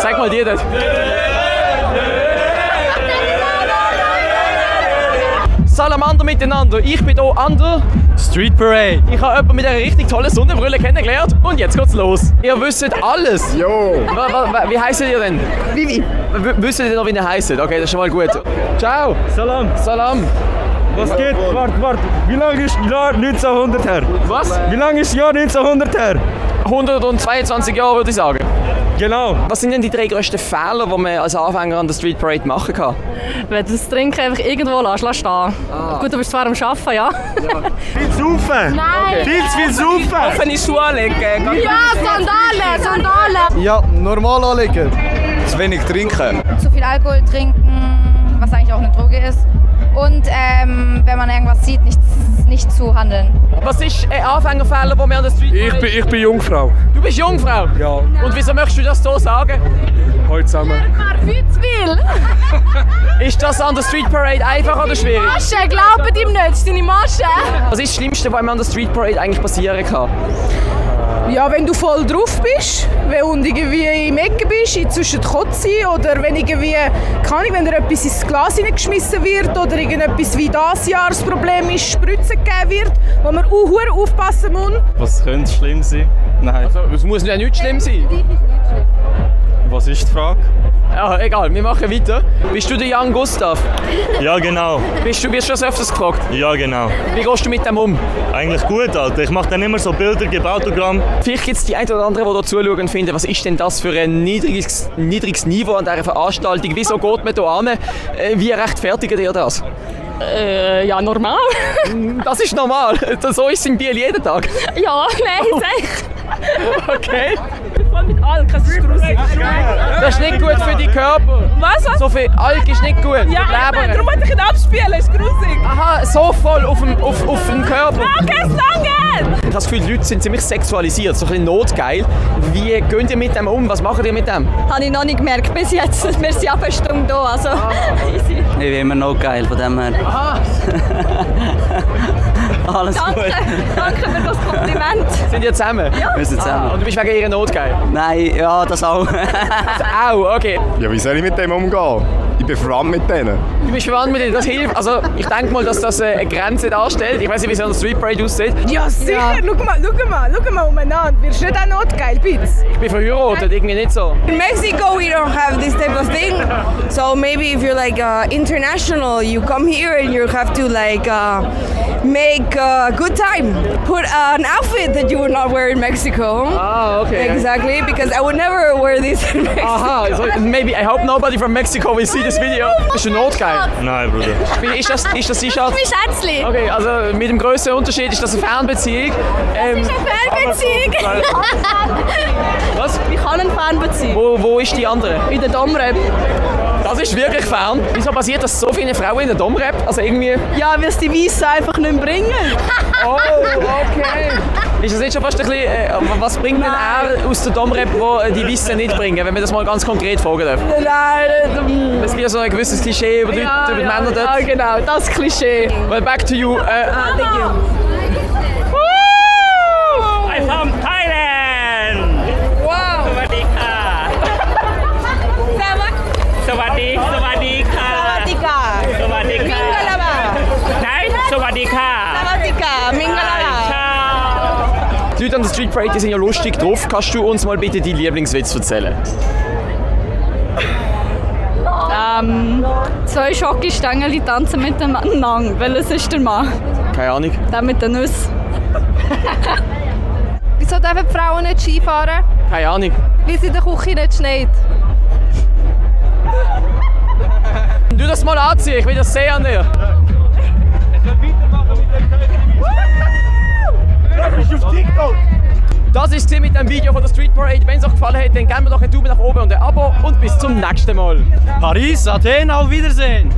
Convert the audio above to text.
Sag mal dir das. Salamander miteinander. Ich bin hier an der Street Parade. Ich habe jemanden mit einer richtig tollen Sonnenbrille kennengelernt und jetzt geht's los. Ihr wisst alles. Jo. Wie heisst ihr denn? Vivi. Wisst ihr noch, wie ihr heisst? Okay, das ist schon mal gut. Ciao. Salam. Salam. Was geht? Warte. Wie lange ist Jahr 1900 her? Was? Wie lange ist Jahr 1900 her? 122 Jahre würde ich sagen. Genau. Was sind denn die 3 grössten Fehler, die man als Anfänger an der Street Parade machen kann? Wenn du das Trinken einfach irgendwo lässt stehen. Gut, du bist zwar am Arbeiten, ja. Viel saufen. Nein. Viel zu viel saufen. Offene Schuhe legen. Ja, Sandalen. Ja, normal anlegen. Zu wenig trinken. Zu viel Alkohol trinken, was eigentlich auch eine Droge ist. Und wenn man irgendwas sieht, nicht zu handeln. Was ist ein Anfängerfehler, den wir an der Street Parade... Ich bin Jungfrau. Du bist Jungfrau? Ja. Und wieso möchtest du das hier sagen? Heute zusammen. Viel zu viel. Ist das an der Street Parade einfach oder schwierig? Masche, glaubt ihm nicht, das ist deine Masche. Was ist das Schlimmste, was mir an der Street Parade eigentlich passieren kann? Ja, wenn du voll drauf bist, wenn du irgendwie im Ecken bist, zwischen den Kotzen oder wenn irgendwie, wenn dir etwas ins Glas hineingeschmissen wird oder irgendetwas wie das Jahresproblem ist, Spritzen gegeben wird, wo man auch aufpassen muss. Was könnte schlimm sein? Nein. Also, es muss ja nicht schlimm sein. Was ist die Frage? Ja, egal, wir machen weiter. Bist du der Jan Gustav? Ja, genau. Wirst du schon öfters gefragt? Ja, genau. Wie gehst du mit dem um? Eigentlich gut, Alter. Ich mache dann immer so Bilder, gebe Autogramm. Vielleicht gibt es die einen oder anderen, die hier zuschauen und finden, was ist denn das für ein niedriges Niveau an dieser Veranstaltung? Wieso geht man hier hin? Wie rechtfertigt ihr das? Ja, normal. Das ist normal. So ist es in Biel jeden Tag. Ja, nein, echt. Okay. Voll mit Alk, das ist gruselig. Das ist nicht gut für den Körper. Was? So viel Alk ist nicht gut. Ja, Leber. darum wollte ich ihn abspielen, ist gruselig. Aha, so voll auf dem Körper. Okay, Stangen! Ich habe das Gefühl, die Leute sind ziemlich sexualisiert, so ein bisschen notgeil. Wie geht ihr mit dem um? Was macht ihr mit dem? Habe ich noch nicht gemerkt bis jetzt. Wir sind ab einer Stunde da, also easy. Ich bin immer noch geil, von dem her. Aha. Alles Danke, gut. danke für das Kompliment. Sind ihr zusammen? Ja. Wir sind zusammen. Und du bist wegen ihrer Notgeil? Nein, ja, das auch. Auch, okay. Ja, wie soll ich mit dem umgehen? Ich bin verwandt mit denen. Du bist verwandt mit denen, das hilft. Also ich denke mal, dass das eine Grenze darstellt. Ich weiß nicht, wie es an der Street Parade aussieht. Ja, sicher. Ja. Schau mal umeinander. Wirst du nicht auch notgeil, bitte? Ich bin verheiratet, irgendwie nicht so. In Mexico, we don't have this type of thing. So maybe if you're like international, you come here and you have to like make a good time. Put an outfit that you would not wear in Mexico. Ah, okay. Exactly, because I would never wear this in Mexico. Aha, so maybe I hope nobody from Mexico will see this video. Bist du notgeil? Nein, Bruder. Ist das dein Schatz? Mein Schätzchen. Okay, also mit dem grössten Unterschied ist das eine Fernbeziehung. Das ist eine Fernbeziehung. Was? Ich habe eine Fernbeziehung. Wo ist die andere? In der Domrep. Das ist wirklich fern. Wieso passiert das so viele Frauen in der Domrep? Also irgendwie... Ja, weil es die Weissen einfach nicht bringen. Oh, okay. Ist das nicht schon fast ein bisschen... was bringt denn er aus der Domrep, wo die Weissen nicht bringen, wenn wir das mal ganz konkret fragen dürfen? Nein, Es gibt ja so ein gewisses Klischee über die Männer dort. Ja, genau, das Klischee. Well, back to you. Thank you. I'm from Thailand! Wow. สวัสดีค่ะ สวัสดีค่ะ Sawadika. สวัสดีค่ะ Mingalaba. ไหนสวัสดีค่ะ Sawadika. Mingalaba. Die Leute an der Street Parade die sind ja lustig drauf. Kannst du uns mal bitte die Lieblingswitz erzählen? 2 Schokostängel tanzen miteinander. Welches ist der Mann? Keine Ahnung. Der mit den Nüssen. Wieso dürfen die Frauen nicht Skifahren? Keine Ahnung. Weil es in der Küche nicht schneit. Du das mal anziehen, ich will das sehen an dir. Das ist es mit dem Video von der Street Parade. Wenn es euch gefallen hat, dann geben wir doch einen Daumen nach oben und ein Abo und bis zum nächsten Mal. Paris, Athen, auf Wiedersehen!